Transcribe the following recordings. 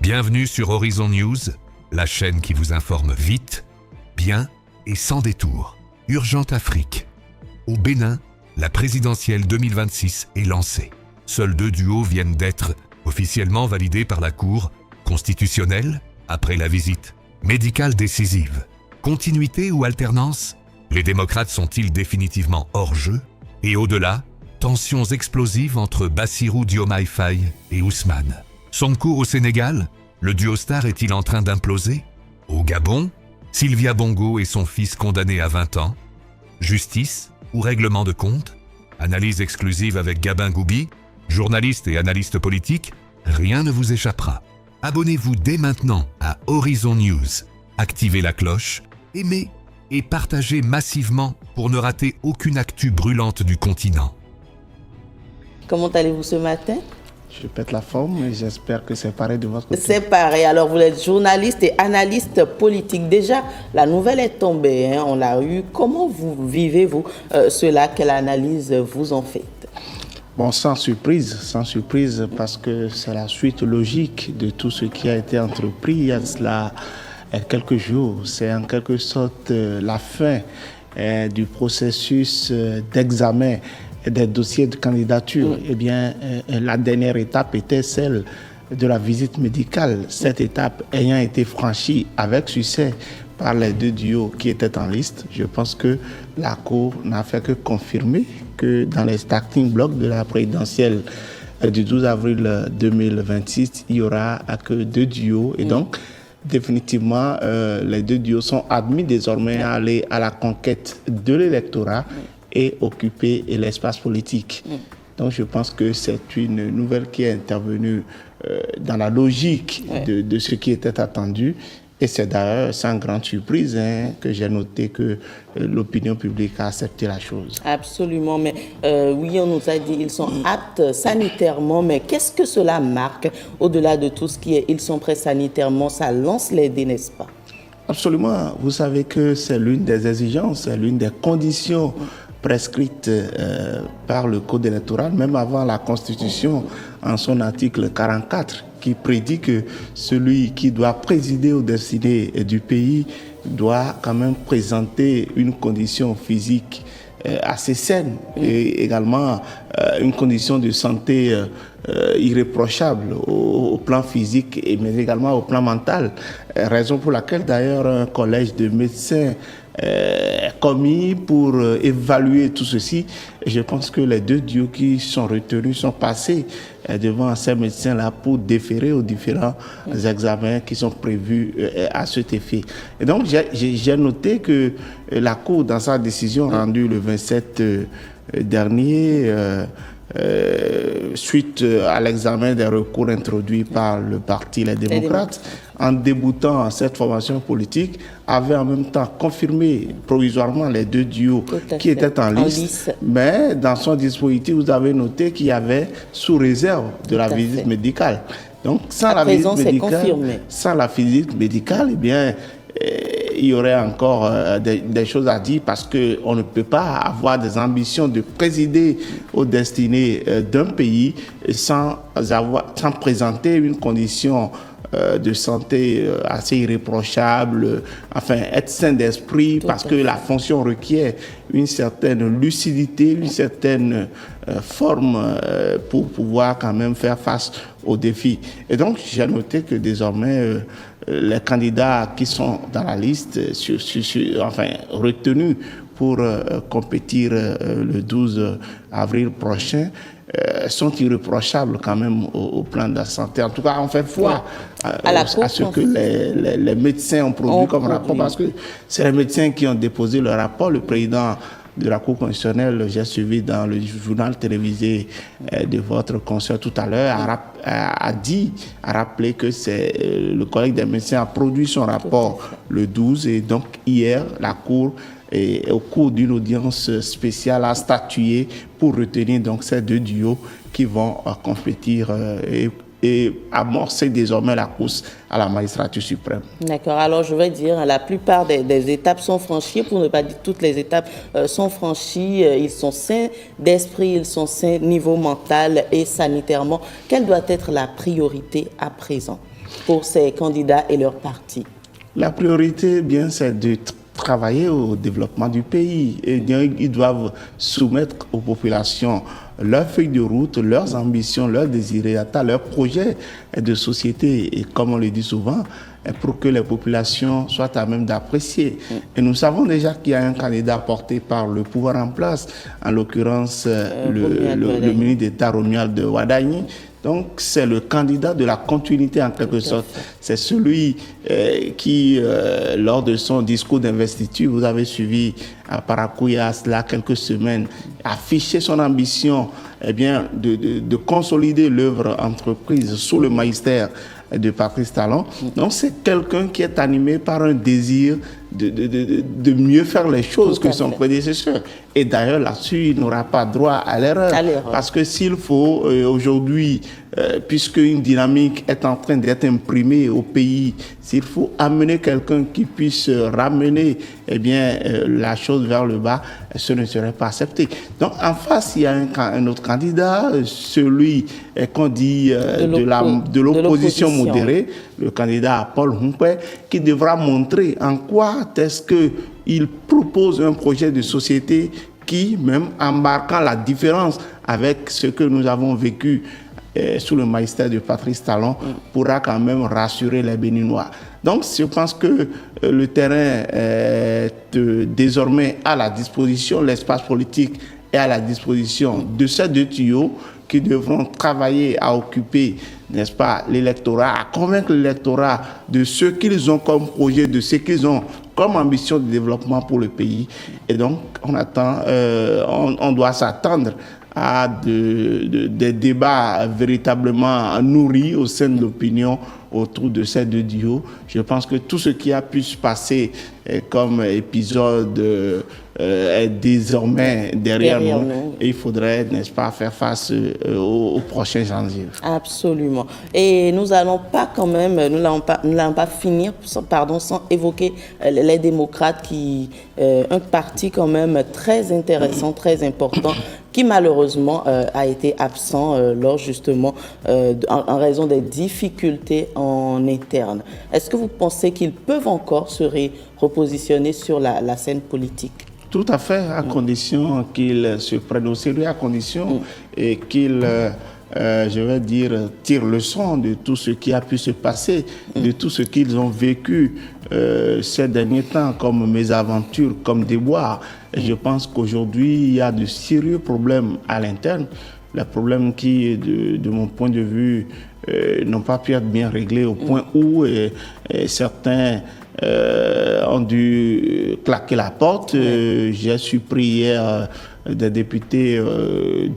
Bienvenue sur Horizon News, la chaîne qui vous informe vite, bien et sans détour. Urgente Afrique. Au Bénin, la présidentielle 2026 est lancée. Seuls 2 duos viennent d'être officiellement validés par la Cour constitutionnelle après la visite médicale décisive. Continuité ou alternance? Les démocrates sont-ils définitivement hors jeu? Et au-delà, tensions explosives entre Bassirou Diomaye Faye et Ousmane. Sonko au Sénégal, le duo star est-il en train d'imploser? Au Gabon, Sylvia Bongo et son fils condamnés à 20 ans. Justice ou règlement de compte? Analyse exclusive avec Gabin Goubi, journaliste et analyste politique, rien ne vous échappera. Abonnez-vous dès maintenant à Horizon News, activez la cloche, aimez et partagez massivement pour ne rater aucune actu brûlante du continent. Comment allez-vous ce matin? Je pète la forme et j'espère que c'est pareil de votre côté. C'est pareil. Alors, vous êtes journaliste et analyste politique. Déjà, la nouvelle est tombée, on l'a eu. Comment vous vivez-vous cela? Quelle analyse vous en faites? Bon, sans surprise parce que c'est la suite logique de tout ce qui a été entrepris il y a cela quelques jours. C'est en quelque sorte la fin du processus d'examen des dossiers de candidature. Eh bien, la dernière étape était celle de la visite médicale. Cette étape ayant été franchie avec succès par les 2 duos qui étaient en liste, je pense que la Cour n'a fait que confirmer que dans les starting blocks de la présidentielle du 12 avril 2026, il n'y aura que 2 duos. Et donc, définitivement, les 2 duos sont admis désormais à aller à la conquête de l'électorat et occuper l'espace politique. Donc je pense que c'est une nouvelle qui est intervenue dans la logique de ce qui était attendu. Et c'est d'ailleurs sans grande surprise que j'ai noté que l'opinion publique a accepté la chose. Absolument, mais oui, on nous a dit qu'ils sont aptes sanitairement, mais qu'est-ce que cela marque au-delà de tout ce qui est ils sont prêts sanitairement? Ça lance les dés, n'est-ce pas? Absolument. Vous savez que c'est l'une des exigences, c'est l'une des conditions prescrite par le Code électoral, même avant la Constitution, en son article 44, qui prédit que celui qui doit présider aux destinées du pays doit quand même présenter une condition physique assez saine et également une condition de santé irréprochable au plan physique mais également au plan mental. Raison pour laquelle d'ailleurs un collège de médecins commis pour évaluer tout ceci. Et je pense que les 2 duos qui sont retenus sont passés devant ces médecins-là pour déférer aux différents examens qui sont prévus à cet effet. Et donc, j'ai noté que la Cour, dans sa décision rendue le 27 dernier, suite à l'examen des recours introduits par le parti Les Démocrates, en déboutant cette formation politique, avait en même temps confirmé provisoirement les 2 duos qui étaient en liste. Mais dans son dispositif, vous avez noté qu'il y avait sous réserve de la visite médicale. Donc, sans la visite médicale, eh bien, il y aurait encore des choses à dire parce qu'on ne peut pas avoir des ambitions de présider aux destinées d'un pays sans présenter une condition de santé assez irréprochable, enfin être sain d'esprit parce que la fonction requiert une certaine lucidité, une certaine forme pour pouvoir quand même faire face aux défis. Et donc j'ai noté que désormais les candidats qui sont dans la liste, retenus pour compétir le 12 avril prochain, sont irréprochables quand même au plan de la santé. En tout cas, on fait foi à ce que les médecins ont produit comme rapport, parce que c'est les médecins qui ont déposé le rapport. Le président de la Cour constitutionnelle, j'ai suivi dans le journal télévisé de votre consoeur tout à l'heure, a rappelé que c'est le collège des médecins a produit son rapport le 12 et donc hier, la Cour et au cours d'une audience spéciale a statué pour retenir donc ces 2 duos qui vont compétir et amorcer désormais la course à la magistrature suprême. D'accord. Alors, je vais dire, la plupart des étapes sont franchies, pour ne pas dire toutes les étapes sont franchies. Ils sont sains d'esprit, ils sont sains niveau mental et sanitairement. Quelle doit être la priorité à présent? pour ces candidats et leurs partis? La priorité, bien, c'est de travailler au développement du pays. Et bien, ils doivent soumettre aux populations leurs feuilles de route, leurs ambitions, leurs désirata, leurs projets de société. Et comme on le dit souvent, pour que les populations soient à même d'apprécier. Et nous savons déjà qu'il y a un candidat porté par le pouvoir en place, en l'occurrence le ministre d'État Romuald Wadagni. Donc, c'est le candidat de la continuité en quelque sorte. C'est celui qui, lors de son discours d'investiture, vous avez suivi à Paracuya, cela quelques semaines, affiché son ambition de consolider l'œuvre entreprise sous le magistère de Patrice Talon. Donc, c'est quelqu'un qui est animé par un désir de mieux faire les choses que son prédécesseur. Et d'ailleurs, là-dessus, il n'aura pas droit à l'erreur. Parce que s'il faut, aujourd'hui, puisque une dynamique est en train d'être imprimée au pays, s'il faut amener quelqu'un qui puisse ramener la chose vers le bas, ce ne serait pas accepté. Donc, en face, il y a un autre candidat, celui qu'on dit de l'opposition modérée, le candidat Paul Humpé, qui devra montrer en quoi est-ce qu'il propose un projet de société qui, même en marquant la différence avec ce que nous avons vécu sous le magistère de Patrice Talon, pourra quand même rassurer les Béninois. Donc, je pense que le terrain est désormais à la disposition, l'espace politique est à la disposition de ces deux tuyaux qui devront travailler à occuper, n'est-ce pas, l'électorat, à convaincre l'électorat de ce qu'ils ont comme projet, de ce qu'ils ont comme ambition de développement pour le pays. Et donc, on doit s'attendre à des débats véritablement nourris au sein de l'opinion autour de ces deux duos. Je pense que tout ce qui a pu se passer comme épisode est désormais derrière nous. Et il faudrait, n'est-ce pas, faire face aux prochains enjeux. Absolument. Et nous n'allons pas quand même, nous n'allons pas finir, sans évoquer les démocrates, un parti quand même très intéressant, très important, qui malheureusement a été absent lors justement en raison des difficultés en interne. Est-ce que vous pensez qu'ils peuvent encore se repositionner sur la scène politique? Tout à fait, à condition qu'ils se prennent au sérieux, à condition et qu'ils, tirent leçon de tout ce qui a pu se passer, de tout ce qu'ils ont vécu ces derniers temps comme mésaventures, comme déboires. Et je pense qu'aujourd'hui, il y a de sérieux problèmes à l'interne. Les problèmes qui, de mon point de vue, n'ont pas pu être bien réglés au point où certains ont dû claquer la porte. J'ai surpris hier des députés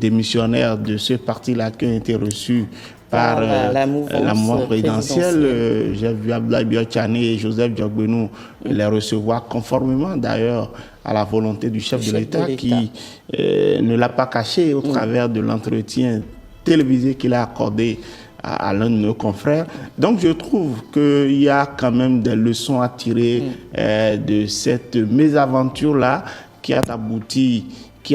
démissionnaires de ce parti-là qui ont été reçus par la mouvance présidentielle. J'ai vu Abdoulaye Biotchane et Joseph Diogbenou les recevoir conformément d'ailleurs à la volonté du chef de l'État qui ne l'a pas caché au travers de l'entretien télévisé qu'il a accordé à l'un de nos confrères. Donc je trouve qu'il y a quand même des leçons à tirer de cette mésaventure-là qui a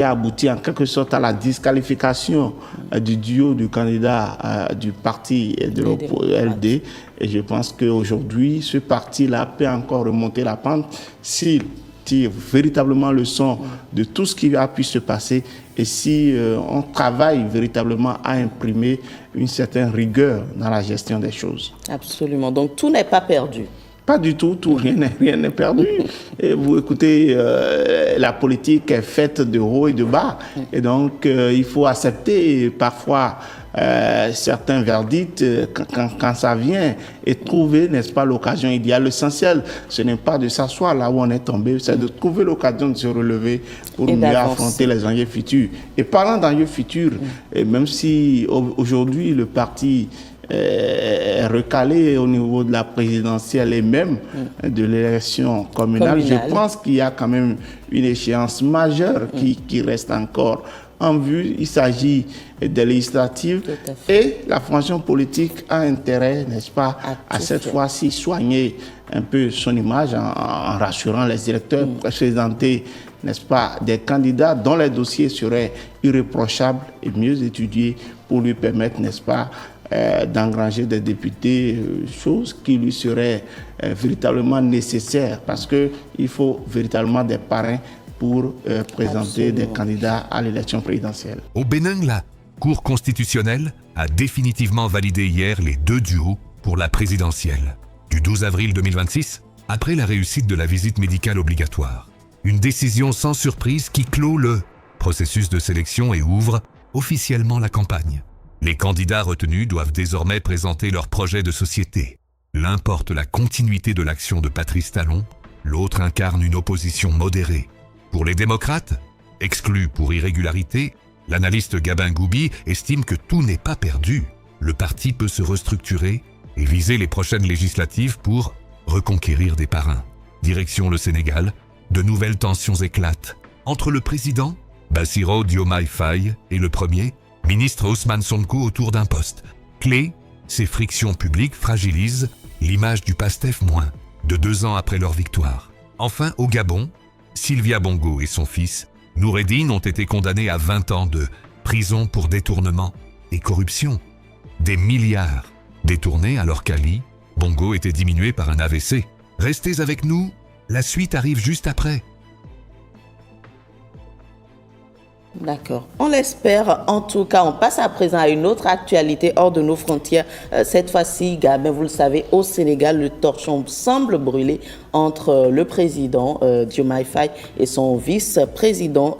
abouti en quelque sorte à la disqualification du duo du candidat du parti de l'LD. Et je pense qu'aujourd'hui, ce parti-là peut encore remonter la pente s'il tire véritablement leçon de tout ce qui a pu se passer et si on travaille véritablement à imprimer une certaine rigueur dans la gestion des choses. Absolument. Donc tout n'est pas perdu. Pas du tout, rien n'est perdu. Et vous écoutez, la politique est faite de haut et de bas. Et donc, il faut accepter parfois certains verdicts quand ça vient et trouver, n'est-ce pas, l'occasion idéale. L'essentiel, ce n'est pas de s'asseoir là où on est tombé, c'est de trouver l'occasion de se relever pour mieux affronter les enjeux futurs. Et parlant d'enjeux futurs, et même si aujourd'hui le parti est recalé au niveau de la présidentielle et même de l'élection communale, je pense qu'il y a quand même une échéance majeure qui reste encore en vue. Il s'agit des législatives et la formation politique a intérêt, n'est-ce pas, à cette fois-ci soigner un peu son image en rassurant les électeurs, présenter, n'est-ce pas, des candidats dont les dossiers seraient irréprochables et mieux étudiés pour lui permettre, n'est-ce pas, d'engranger des députés, chose qui lui serait véritablement nécessaire parce qu'il faut véritablement des parrains pour présenter des candidats à l'élection présidentielle. Au Bénin, la Cour constitutionnelle a définitivement validé hier les 2 duos pour la présidentielle. Du 12 avril 2026, après la réussite de la visite médicale obligatoire. Une décision sans surprise qui clôt le processus de sélection et ouvre officiellement la campagne. Les candidats retenus doivent désormais présenter leur projet de société. L'un porte la continuité de l'action de Patrice Talon, l'autre incarne une opposition modérée. Pour les démocrates, exclus pour irrégularité, l'analyste Gabin Goubi estime que tout n'est pas perdu. Le parti peut se restructurer et viser les prochaines législatives pour reconquérir des parrains. Direction le Sénégal, de nouvelles tensions éclatent. Entre le président, Bassirou Diomaye Faye, et le premier, ministre Ousmane Sonko autour d'un poste. Clé, ces frictions publiques fragilisent l'image du PASTEF de 2 ans après leur victoire. Enfin, au Gabon, Sylvia Bongo et son fils, Noureddine, ont été condamnés à 20 ans de prison pour détournement et corruption. Des milliards détournés alors qu'Ali Bongo était diminué par un AVC. Restez avec nous, la suite arrive juste après. D'accord. On l'espère. En tout cas, on passe à présent à une autre actualité hors de nos frontières. Cette fois-ci, Gabin, vous le savez, au Sénégal, le torchon semble brûler entre le président Diomaye Faye et son vice-président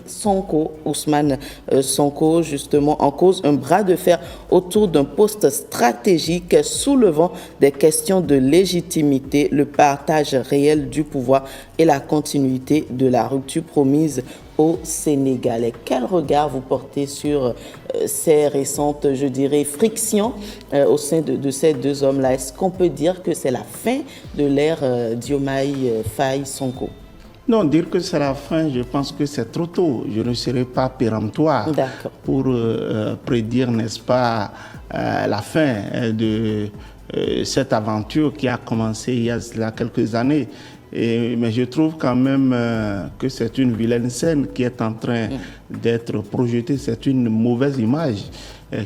Sonko, Ousmane Sonko, justement en cause un bras de fer autour d'un poste stratégique soulevant des questions de légitimité, le partage réel du pouvoir et la continuité de la rupture promise au Sénégal. Quel regard vous portez sur ces récentes, je dirais, frictions au sein de ces 2 hommes-là? Est-ce qu'on peut dire que c'est la fin de l'ère Diomaye Faye-Sonko? Non, dire que c'est la fin, je pense que c'est trop tôt. Je ne serai pas péremptoire pour prédire, n'est-ce pas, la fin de cette aventure qui a commencé il y a quelques années. Mais je trouve quand même que c'est une vilaine scène qui est en train d'être projetée. C'est une mauvaise image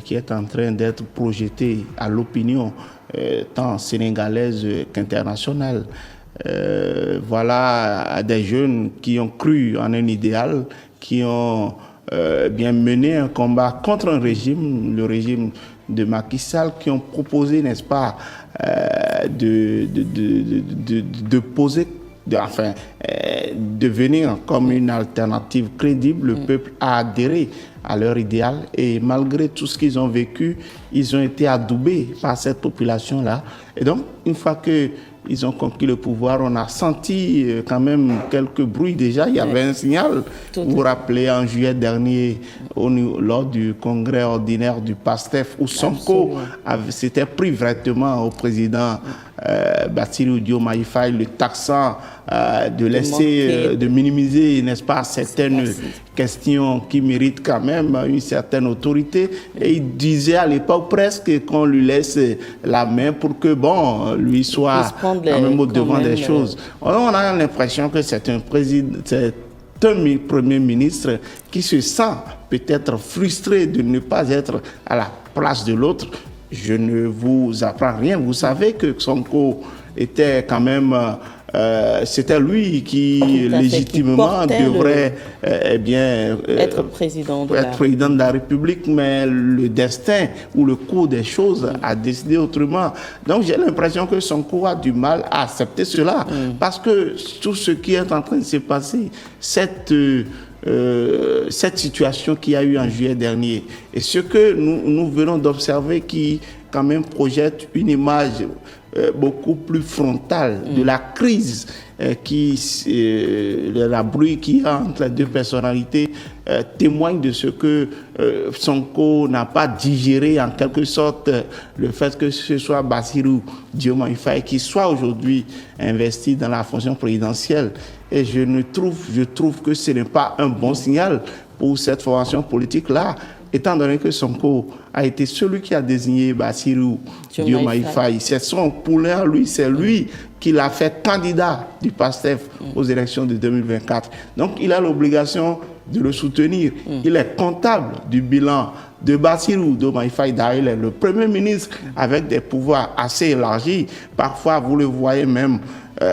qui est en train d'être projetée à l'opinion tant sénégalaise qu'internationale. Voilà des jeunes qui ont cru en un idéal, qui ont bien mené un combat contre un régime, le régime de Macky Sall, qui ont proposé, n'est-ce pas, de poser, de venir comme une alternative crédible. Le peuple a adhéré à leur idéal et malgré tout ce qu'ils ont vécu, ils ont été adoubés par cette population-là. Et donc, une fois qu'ils ont conquis le pouvoir, on a senti quand même quelques bruits déjà. Il y avait un signal. Vous vous rappelez, en juillet dernier, lors du congrès ordinaire du PASTEF, où Sonko s'était pris directement au président Bassirou Diomaye Faye, le taxant de minimiser, n'est-ce pas, certaines questions qui méritent quand même une certaine autorité. Et il disait à l'époque presque qu'on lui laisse la main pour que, lui soit quand même au devant des choses. On a l'impression que c'est un président, c'est un premier ministre qui se sent peut-être frustré de ne pas être à la place de l'autre. Je ne vous apprends rien. Vous savez que Sonko était quand même... c'était lui qui légitimement devrait être président de la République, mais le destin ou le cours des choses a décidé autrement. Donc j'ai l'impression que Sonko a du mal à accepter cela, parce que tout ce qui est en train de se passer, cette situation qu'il y a eu en juillet dernier, et ce que nous venons d'observer qui quand même projette une image beaucoup plus frontale de la crise la bruit qu'il y a entre les 2 personnalités témoigne de ce que Sonko n'a pas digéré en quelque sorte le fait que ce soit Bassirou Diomaye Faye qui soit aujourd'hui investi dans la fonction présidentielle. Et je trouve que ce n'est pas un bon signal pour cette formation politique-là. étant donné que Sonko a été celui qui a désigné Bassirou Diomaye Faye. C'est son poulain à lui, c'est lui qui l'a fait candidat du PASTEF aux élections de 2024. Donc il a l'obligation de le soutenir. Il est comptable du bilan de Bassirou Diomaye Faye. D'ailleurs, il est le Premier ministre avec des pouvoirs assez élargis. Parfois, vous le voyez même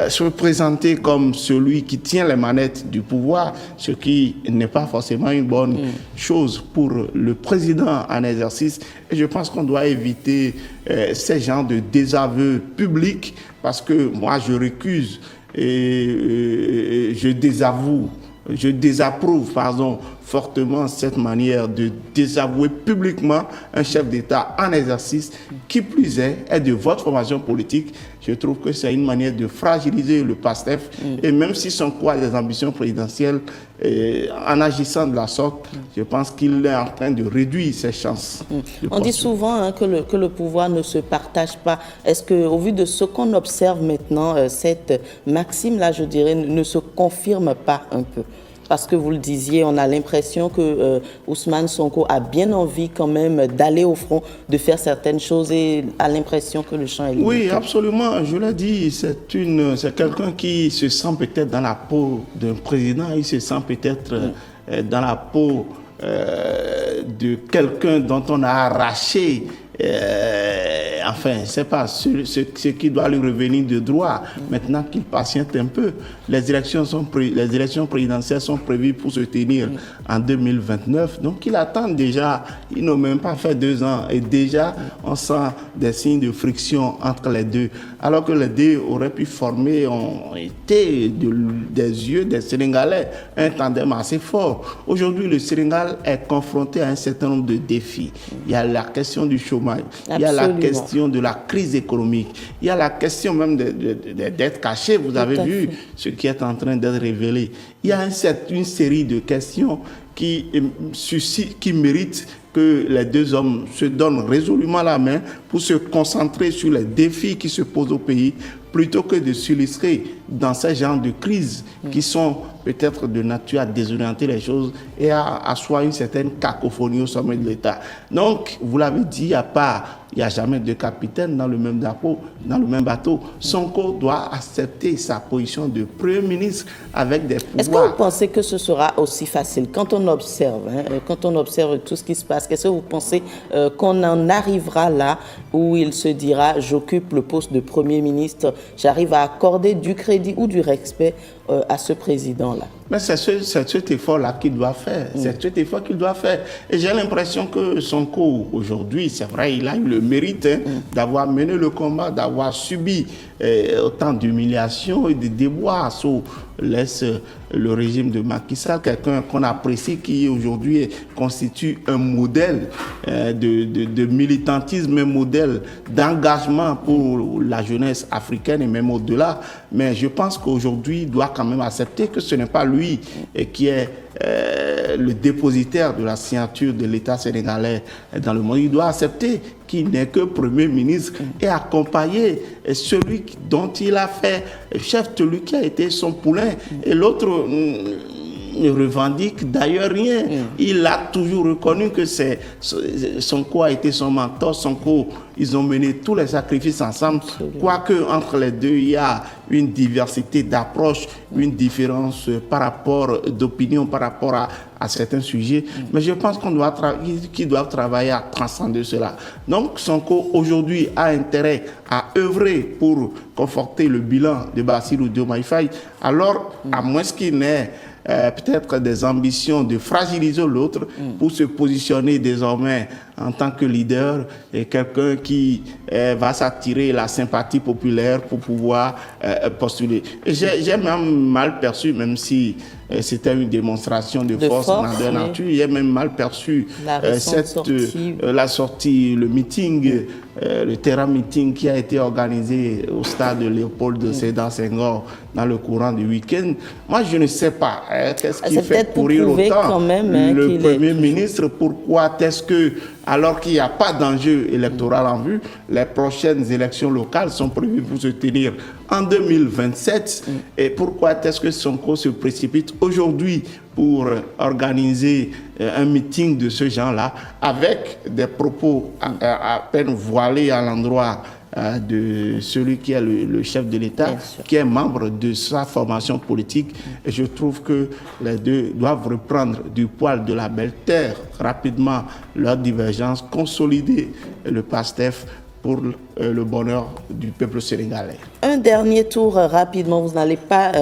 se présenter comme celui qui tient les manettes du pouvoir, ce qui n'est pas forcément une bonne chose pour le président en exercice. Et je pense qu'on doit éviter ces genres de désaveux publics, parce que moi, je récuse et je désapprouve, fortement cette manière de désavouer publiquement un chef d'État en exercice, qui plus est de votre formation politique. Je trouve que c'est une manière de fragiliser le PASTEF. Et même si Sonko a des ambitions présidentielles, en agissant de la sorte, je pense qu'il est en train de réduire ses chances. On dit souvent que le pouvoir ne se partage pas. Est-ce qu'au vu de ce qu'on observe maintenant, cette maxime-là, je dirais, ne se confirme pas un peu? Parce que vous le disiez, on a l'impression que Ousmane Sonko a bien envie quand même d'aller au front, de faire certaines choses, et a l'impression que le champ est limité. Oui, absolument. Je l'ai dit, c'est quelqu'un qui se sent peut-être dans la peau d'un président, il se sent peut-être dans la peau de quelqu'un dont on a arraché enfin, c'est pas ce qui doit lui revenir de droit. Maintenant qu'il patiente un peu, les élections présidentielles sont prévues pour se tenir en 2029. Donc il attend déjà, ils n'ont même pas fait 2 ans et déjà on sent des signes de friction entre les deux. Alors que les deux auraient pu former, ont été des yeux des Sénégalais, un tandem assez fort. Aujourd'hui, le Sénégal est confronté à un certain nombre de défis. Il y a la question du chômage. Il y a la question de la crise économique. Il y a la question même des dettes cachées. Vous avez vu ce qui est en train d'être révélé. Il y a une série de questions qui méritent que les deux hommes se donnent résolument la main pour se concentrer sur les défis qui se posent au pays, plutôt que de s'illustrer dans ces genres de crises qui sont peut-être de nature à désorienter les choses et à asseoir une certaine cacophonie au sommet de l'État. Donc, vous l'avez dit, il n'y a jamais de capitaine dans le même bateau. Sonko doit accepter sa position de Premier ministre avec des pouvoirs. Est-ce que vous pensez que ce sera aussi facile quand on observe tout ce qui se passe? Est-ce que vous pensez qu'on en arrivera là où il se dira « j'occupe le poste de Premier ministre, j'arrive à accorder du crédit ou du respect à ce président-là » Mais c'est cet effort-là qu'il doit faire. C'est cet effort qu'il doit faire. Et j'ai l'impression que Sonko, aujourd'hui, c'est vrai, il a eu le mérite d'avoir mené le combat, d'avoir subi autant d'humiliations et de déboires sous le régime de Macky Sall, quelqu'un qu'on apprécie, qui aujourd'hui constitue un modèle de militantisme, un modèle d'engagement pour la jeunesse africaine et même au-delà. Mais je pense qu'aujourd'hui, il doit quand même accepter que ce n'est pas lui qui est le dépositaire de la signature de l'État sénégalais dans le monde. Il doit accepter qu'il n'est que Premier ministre et accompagner celui dont il a fait chef, celui qui a été son poulain. Et l'autre ne revendique d'ailleurs rien. Il a toujours reconnu que Sonko a été son mentor. Sonko, ils ont mené tous les sacrifices ensemble. Quoique entre les deux, il y a une diversité d'approche, une différence par rapport d'opinion, par rapport à certains sujets. Mais je pense qu'ils doivent travailler à transcender cela. Donc Sonko aujourd'hui a intérêt à œuvrer pour conforter le bilan de Bassirou Diomaye Faye. Alors, à moins qu'il n'ait peut-être des ambitions de fragiliser l'autre pour se positionner désormais en tant que leader et quelqu'un qui va s'attirer la sympathie populaire pour pouvoir postuler. J'ai même mal perçu, même si c'était une démonstration de force grandeur nature, j'ai même mal perçu la sortie, le meeting, le terrain meeting qui a été organisé au stade de Léopold Sédar Senghor dans le courant du week-end. Moi, je ne sais pas qu'est-ce qui fait courir autant le Premier ministre. Pourquoi est-ce que alors qu'il n'y a pas d'enjeu électoral en vue. Les prochaines élections locales sont prévues pour se tenir en 2027. Et pourquoi est-ce que Sonko se précipite aujourd'hui pour organiser un meeting de ce genre-là avec des propos à peine voilés à l'endroit de celui qui est le chef de l'État, qui est membre de sa formation politique. Et je trouve que les deux doivent reprendre du poil de la belle terre rapidement leur divergence, consolider le PASTEF pour le bonheur du peuple sénégalais. Un dernier tour rapidement, vous n'allez pas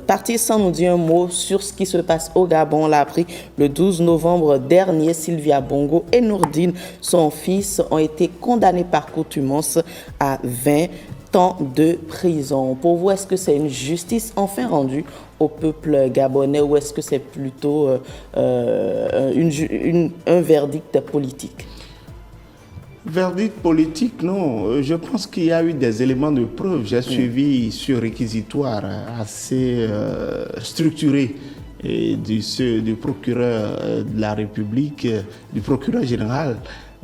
partir sans nous dire un mot sur ce qui se passe au Gabon. On l'a appris le 12 novembre dernier, Sylvia Bongo et Nourdine, son fils, ont été condamnés par contumace à 20 ans de prison. Pour vous, est-ce que c'est une justice enfin rendue au peuple gabonais ou est-ce que c'est plutôt un verdict politique? Verdict politique, non. Je pense qu'il y a eu des éléments de preuve. J'ai suivi ce réquisitoire assez structuré du procureur de la République, du procureur général.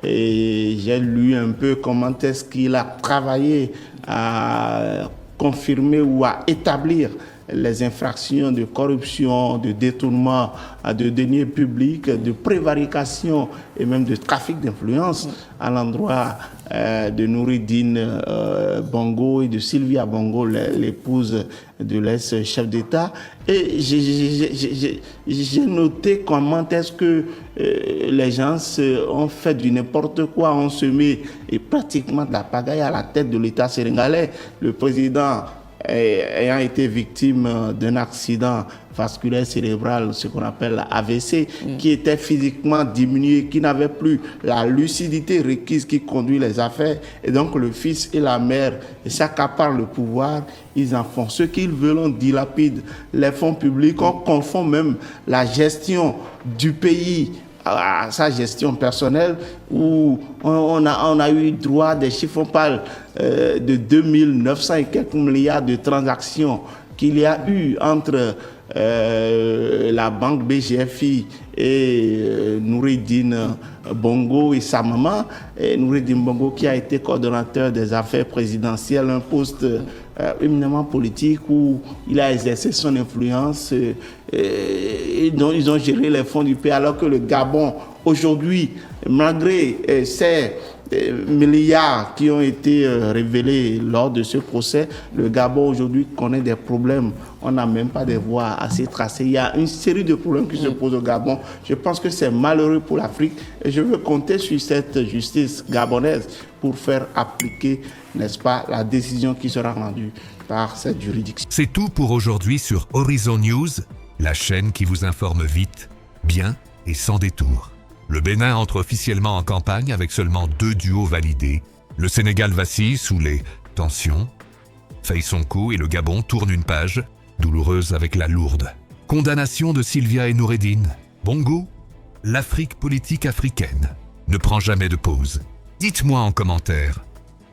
Et j'ai lu un peu comment est-ce qu'il a travaillé à confirmer ou à établir les infractions de corruption, de détournement de deniers publics, de prévarication et même de trafic d'influence à l'endroit de Noureddine Bongo et de Sylvia Bongo, l'épouse de l'ex-chef d'État. Et j'ai noté comment est-ce que les gens ont fait du n'importe quoi, ont semé et pratiquement de la pagaille à la tête de l'État sénégalais. Le président ayant été victime d'un accident vasculaire cérébral, ce qu'on appelle AVC, qui était physiquement diminué, qui n'avait plus la lucidité requise qui conduit les affaires. Et donc le fils et la mère s'accaparent le pouvoir, ils en font ce qu'ils veulent, on dilapide les fonds publics, on confond même la gestion du pays à sa gestion personnelle, où on a eu droit à des chiffres, on parle de 2900 et quelques milliards de transactions qu'il y a eu entre la banque BGFI et Noureddine Bongo et sa maman. Et Noureddine Bongo qui a été coordonnateur des affaires présidentielles, un poste éminemment politique où il a exercé son influence et dont ils ont géré les fonds du pays, alors que le Gabon aujourd'hui, malgré ces milliards qui ont été révélés lors de ce procès, le Gabon aujourd'hui connaît des problèmes. On n'a même pas de voies assez tracées. Il y a une série de problèmes qui se posent au Gabon. Je pense que c'est malheureux pour l'Afrique et je veux compter sur cette justice gabonaise pour faire appliquer, n'est-ce pas, la décision qui sera rendue par cette juridiction. C'est tout pour aujourd'hui sur Horizon News, la chaîne qui vous informe vite, bien et sans détour. Le Bénin entre officiellement en campagne avec seulement 2 duos validés. Le Sénégal vacille sous les tensions. Faye Sonko et le Gabon tournent une page douloureuse avec la lourde condamnation de Sylvia et Noureddine Bongo. L'Afrique politique africaine ne prend jamais de pause. Dites-moi en commentaire,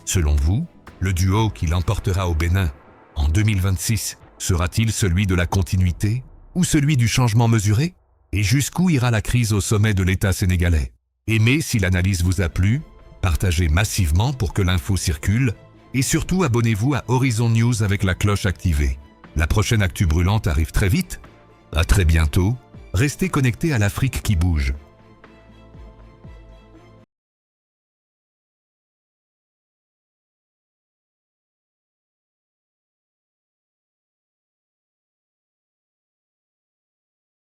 selon vous, le duo qui l'emportera au Bénin en 2026 sera-t-il celui de la continuité ou celui du changement mesuré? Et jusqu'où ira la crise au sommet de l'État sénégalais? Aimez si l'analyse vous a plu, partagez massivement pour que l'info circule et surtout abonnez-vous à Horizon News avec la cloche activée. La prochaine actu brûlante arrive très vite. À très bientôt. Restez connectés à l'Afrique qui bouge.